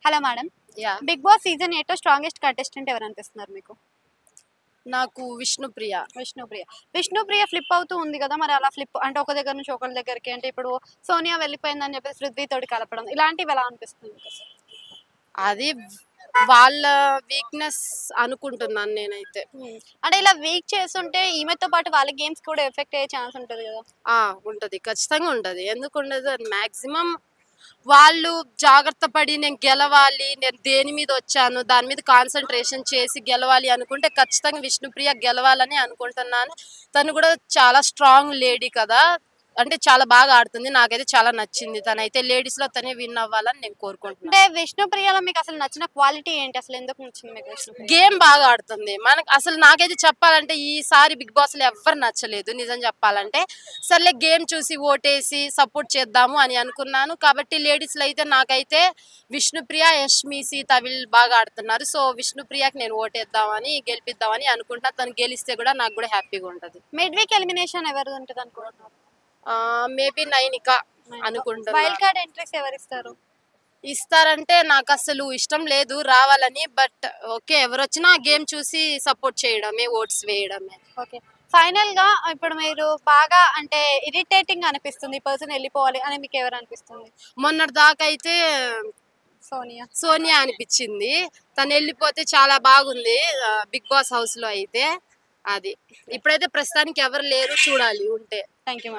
Hello madam. Yeah Bigg Boss season 8 strongest contestant ఎవరు అనిపిస్తున్నారు మీకు? నాకు విష్ణుప్రియ. విష్ణుప్రియ. విష్ణుప్రియ ఫ్లిప్ అవుతూ ఉంది కదా! మరి అలా ఫ్లిప్ అంటే ఒక దగ్గర నుంచి ఒకళ్ళ దగ్గరికి అంటే ఇప్పుడు సోనియా వెళ్ళిపోయిందని చెప్పేసి పృథ్వీతోటి కలపడం ఇలాంటివి ఎలా అనిపిస్తుంది మీకసలు? అది వాళ్ళ వీక్‌నెస్ అనుకుంటున్నాను నేనైతే. అంటే ఇలా వీక్ చేస్తుంటే ఈమెతో పాటు వాళ్ళ గేమ్స్ కూడా ఎఫెక్ట్ అయ్యే ఛాన్స్ ఉంటది కదా! ఆ! ఉంటది. ఖచ్చితంగా ఉంటది. ఎందుకుండదు? మాక్సిమం వాళ్ళు జాగ్రత్త పడి నేను గెలవాలి, నేను దేని మీదొచ్చాను, దాని మీద కాన్సంట్రేషన్ చేసి గెలవాలి అనుకుంటే ఖచ్చితంగా విష్ణుప్రియ గెలవాలని అనుకుంటున్నాను. తను కూడా చాలా స్ట్రాంగ్ లేడీ కదా! అంటే చాలా బాగా ఆడుతుంది. నాకైతే చాలా నచ్చింది. తనైతే లేడీస్‌లో తనే విన్ అవ్వాలని నేను కోరుకుంటున్నాను. అంటే విష్ణుప్రియలో మీకు అసలు నచ్చిన క్వాలిటీ ఏంటి? అసలు ఎందుకు నచ్చింది మీకు విష్ణుప్రియ? గేమ్ బాగా ఆడుతుంది. మనకు అసలు నాకైతే చెప్పాలంటే ఈసారి బిగ్ బాస్‌లో ఎవ్వరు నచ్చలేదు నిజం చెప్పాలంటే. సర్లే గేమ్ చూసి ఓటేసి సపోర్ట్ చేద్దాము అని అనుకున్నాను. కాబట్టి లేడీస్‌లో అయితే నాకైతే విష్ణుప్రియ, యష్మి, సీత వీళ్ళు బాగా ఆడుతున్నారు. సో విష్ణుప్రియకి నేను ఓటేద్దామని, గెలిపిద్దామని అనుకుంటా. తను గెలిస్తే కూడా నాకు కూడా హ్యాపీగా ఉంటది. మిడ్ వీక్ ఎలిమినేషన్ ఎవరిది ఉంటది అనుకుంటున్నారు? మేబీ నైనిక అనుకుంటున్నా. వైల్డ్ కార్డ్ ఎంట్రీస్ ఎవరిస్తారు? ఇస్తారంటే నాకు అసలు ఇష్టం లేదు రావాలని. బట్ ఓకే ఎవరొచ్చినా గేమ్ చూసి సపోర్ట్ చేయడమే, ఓట్స్ వేయడమే. ఓకే. ఫైనల్‌గా ఇప్పుడు మీరు బాగా అంటే ఇరిటేటింగ్ అనిపిస్తుంది. ఈ పర్సన్ ఎళ్ళిపోవాలి అని మీకు ఎవరు అనిపిస్తుంది? మొన్నటి దాకా అయితే సోనియా. సోనియా అనిపించింది. తను వెళ్ళిపోతే చాలా బాగుంది బిగ్ బాస్ హౌస్ లో అయితే. అది ఇప్పుడైతే ప్రస్తుతానికి ఎవరు లేరు, చూడాలి ఉంటే. Thank you madam.